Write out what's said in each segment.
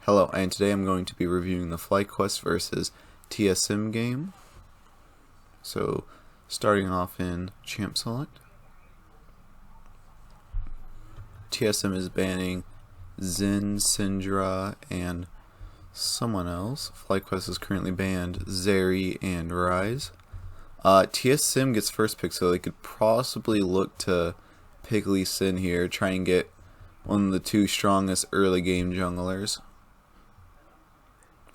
Hello, and today I'm going to be reviewing the FlyQuest versus TSM game. So, starting off in Champ Select. TSM is banning Zin, Syndra, and someone else. FlyQuest is currently banned Zeri and Rise. TSM gets first pick, so they could possibly look to pick Lee Sin here, try and get one of the two strongest early game junglers.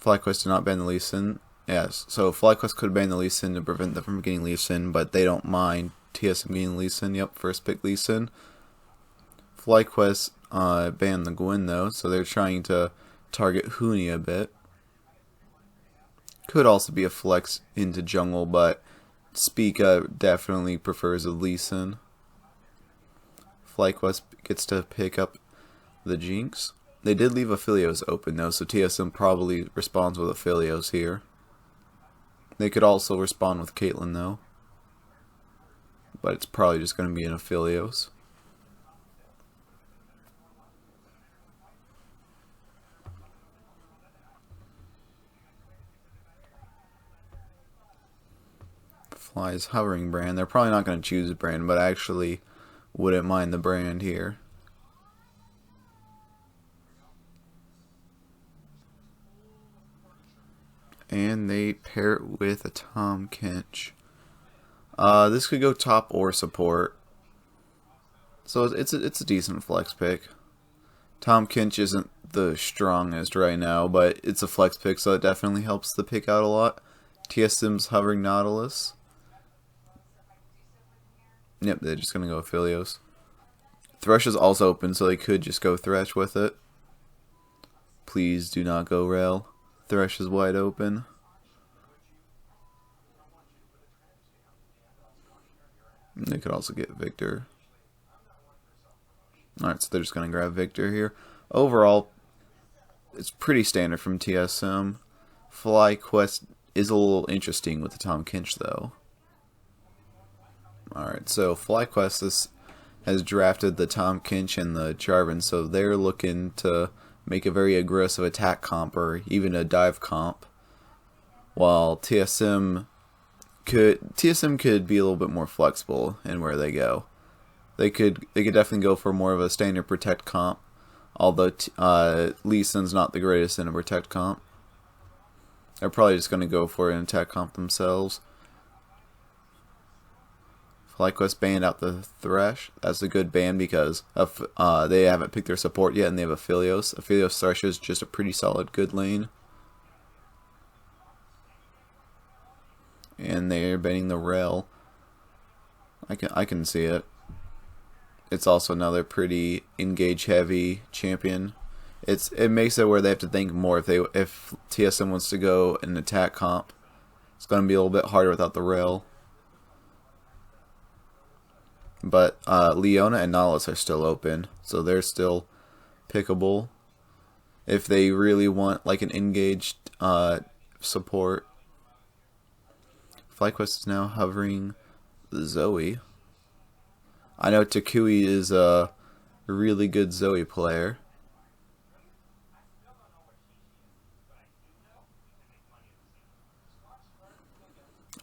FlyQuest did not ban the Lee Sin. Yes, so FlyQuest could ban the Lee Sin to prevent them from getting Lee Sin, but they don't mind TSM getting Lee Sin. Yep, first pick Lee Sin. FlyQuest banned the Gwen though, so they're trying to target Huni a bit. Could also be a flex into jungle, but Spica definitely prefers a Lee Sin. FlyQuest gets to pick up the Jinx. They did leave Aphelios open though, so TSM probably responds with Aphelios here. They could also respond with Caitlyn though, but it's probably just going to be an Aphelios. Fly's hovering brand. They're probably not going to choose a brand, but I actually wouldn't mind the brand here. And they pair it with a Tahm Kench. This could go top or support, so it's a decent flex pick. Tahm Kench isn't the strongest right now, but it's a flex pick, so it definitely helps the pick out a lot. TSM's hovering Nautilus. Yep, they're just gonna go Aphelios. Thresh is also open, so they could just go Thresh with it. Please do not go Rel. Thresh is wide open. And they could also get Victor. Alright, so they're just going to grab Victor here. Overall, it's pretty standard from TSM. FlyQuest is a little interesting with the Tahm Kench, though. Alright, so FlyQuest has drafted the Tahm Kench and the Jarvan, so they're looking to make a very aggressive attack comp or even a dive comp, while TSM could be a little bit more flexible in where they go. They could definitely go for more of a standard protect comp, although Lee Sin's not the greatest in a protect comp. They're probably just going to go for an attack comp themselves. FlyQuest banned out the Thresh. That's a good ban because they haven't picked their support yet, and they have Aphelios. Aphelios Thresh is just a pretty solid good lane. And they're banning the Rel. I can see it. It's also another pretty engage heavy champion. It makes it where they have to think more if TSM wants to go an attack comp. It's going to be a little bit harder without the Rel. But Leona and Nautilus are still open, so they're still pickable if they really want like an engaged support. FlyQuest is now hovering Zoe. I know Takui is a really good Zoe player.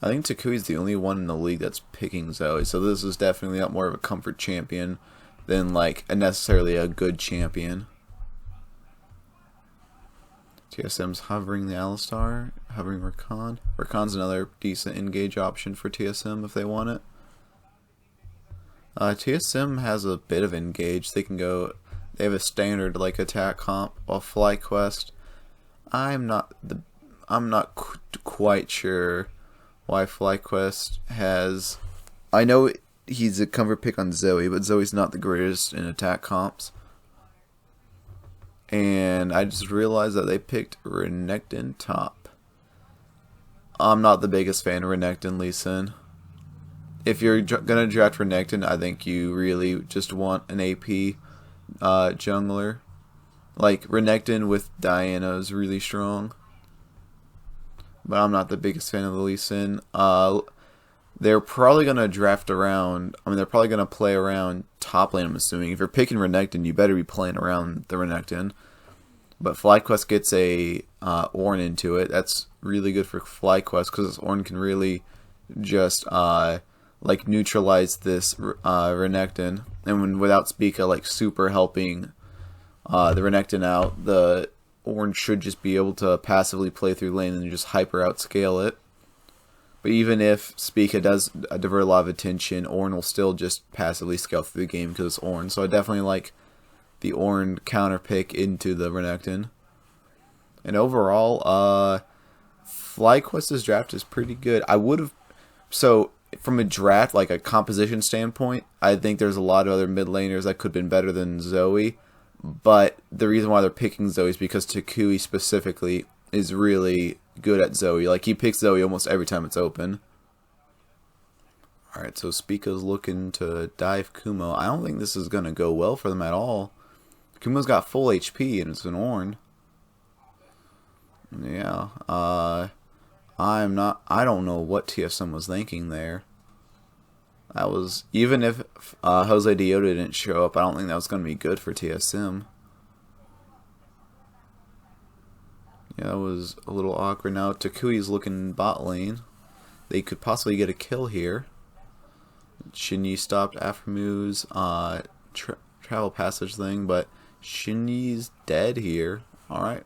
I think Takui's the only one in the league that's picking Zoe, so this is definitely not more of a comfort champion than like necessarily a good champion. TSM's hovering the Alistar, hovering Rakan. Rakan's another decent engage option for TSM if they want it. TSM has a bit of engage. They have a standard like attack comp, while FlyQuest, I'm not quite sure why FlyQuest has. I know he's a comfort pick on Zoe, but Zoe's not the greatest in attack comps. And I just realized that they picked Renekton top. I'm not the biggest fan of Renekton Lee Sin. If you're gonna draft Renekton, I think you really just want an AP jungler. Like Renekton with Diana is really strong. But I'm not the biggest fan of the Lee Sin. They're probably going to draft around, they're probably going to play around top lane, I'm assuming. If you're picking Renekton, you better be playing around the Renekton. But FlyQuest gets a Ornn into it. That's really good for FlyQuest because this Ornn can really just like neutralize this Renekton, and without Spica like super helping the Renekton out, the Ornn should just be able to passively play through lane and just hyper outscale it. But even if Spica does divert a lot of attention, Ornn will still just passively scale through the game because it's Ornn. So I definitely like the Ornn counter pick into the Renekton. And overall, FlyQuest's draft is pretty good. I would have... So, from a draft, like a composition standpoint, I think there's a lot of other mid laners that could have been better than Zoe. But the reason why they're picking Zoe is because Takui specifically is really good at Zoe. Like, he picks Zoe almost every time it's open. Alright, so Spica's looking to dive Kumo. I don't think this is going to go well for them at all. Kumo's got full HP and it's an Ornn. Yeah, I don't know what TSM was thinking there. That was, even if Jose Diota didn't show up, I don't think that was going to be good for TSM. Yeah, that was a little awkward. Now Takui's looking bot lane. They could possibly get a kill here. Shinyi stopped Aphromu's travel passage thing, but Shinyi's dead here. Alright,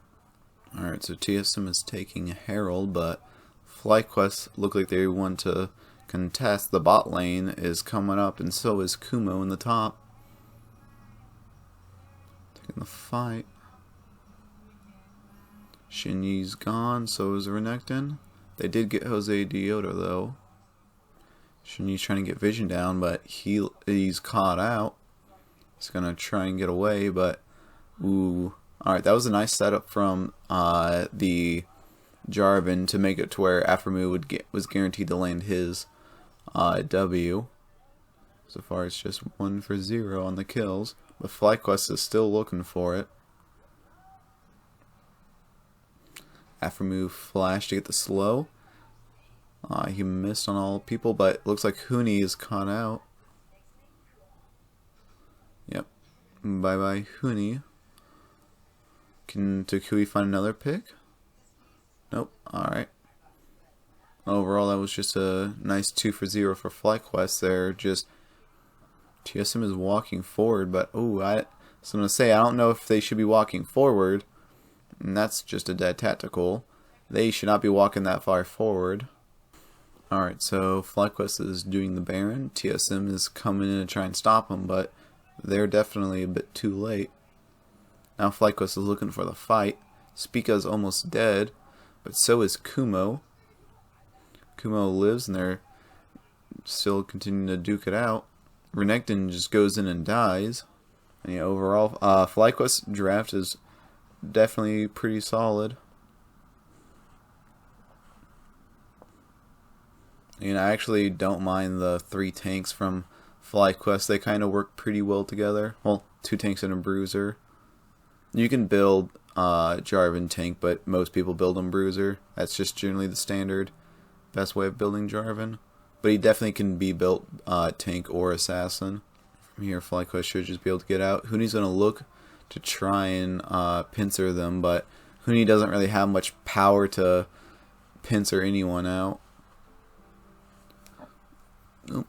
so TSM is taking Herald, but FlyQuest look like they want to contest. The bot lane is coming up, and so is Kumo in the top. Taking the fight. Shinyi's gone, so is Renekton. They did get Jose Diota though. Shinyi's trying to get Vision down, but he's caught out. He's gonna try and get away, but ooh. Alright, that was a nice setup from the Jarvan to make it to where Aphromu was guaranteed to land his W. So far it's just 1 for 0 on the kills, but FlyQuest is still looking for it. Aphromu flashed to get the slow. He missed on all people, but looks like Huni is caught out. Yep. Bye-bye, Huni. Can Takui find another pick? Nope. Alright. Overall, that was just a nice 2 for 0 for FlyQuest there. Just TSM is walking forward, but so I'm going to say, I don't know if they should be walking forward. And that's just a dead tactical. They should not be walking that far forward. Alright, so FlyQuest is doing the Baron. TSM is coming in to try and stop them, but they're definitely a bit too late. Now FlyQuest is looking for the fight. Spica's almost dead, but so is Kumo. Kumo lives, and they're still continuing to duke it out. Renekton just goes in and dies. And yeah, overall, FlyQuest draft is definitely pretty solid. And I actually don't mind the 3 tanks from FlyQuest. They kind of work pretty well together. Well, 2 tanks and a bruiser. You can build Jarvan tank, but most people build him bruiser. That's just generally the standard best way of building Jarvan. But he definitely can be built tank or assassin. From here, FlyQuest should just be able to get out. Huni's going to look to try and pincer them, but Huni doesn't really have much power to pincer anyone out.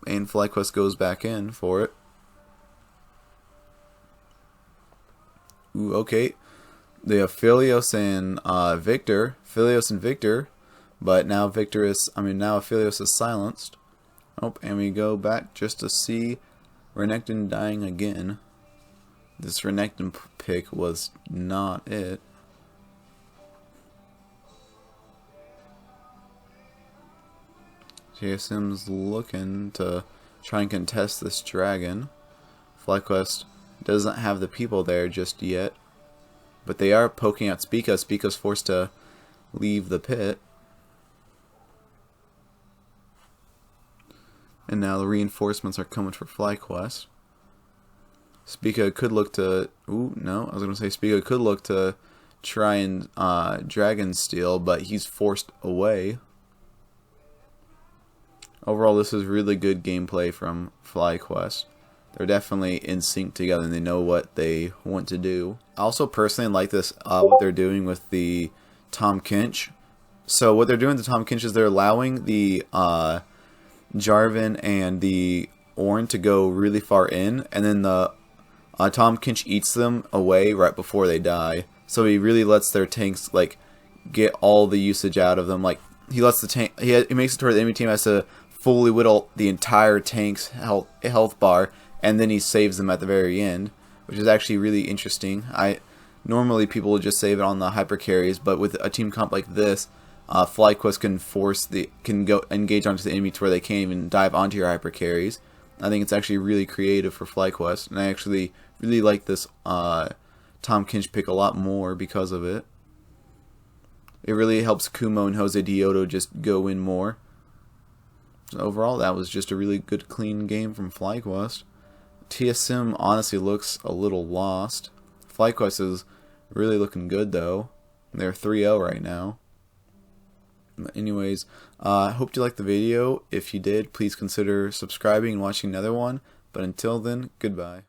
And FlyQuest goes back in for it. Ooh, okay. They have Philios and Victor. Philios and Victor. But now now Philios is silenced. Oh, and we go back just to see Renekton dying again. This Renekton pick was not it. TSM's looking to try and contest this dragon. FlyQuest doesn't have the people there just yet, but they are poking at Spica. Spica's forced to leave the pit. And now the reinforcements are coming for FlyQuest. Spica could look to... Ooh, no. I was going to say Spica could look to try and Dragon Steal, but he's forced away. Overall, this is really good gameplay from FlyQuest. They're definitely in sync together and they know what they want to do. I also personally like this, what they're doing with the Tahm Kench. So what they're doing to Tahm Kench is they're allowing the Jarvan and the Ornn to go really far in, and then the Tahm Kench eats them away right before they die. So he really lets their tanks like get all the usage out of them. Like he lets the tank, he makes it to where the enemy team has to fully whittle the entire tank's health bar, and then he saves them at the very end, which is actually really interesting. Normally people would just save it on the hyper carries, but with a team comp like this, FlyQuest can go engage onto the enemy to where they can't even dive onto your hyper carries. I think it's actually really creative for FlyQuest, and I actually really like this Tahm Kench pick a lot more because of it. It really helps Kumo and Jose Dioto just go in more. So overall, that was just a really good, clean game from FlyQuest. TSM honestly looks a little lost. FlyQuest is really looking good though. They're 3-0 right now. But anyways, I hope you liked the video. If you did, please consider subscribing and watching another one. But until then, goodbye.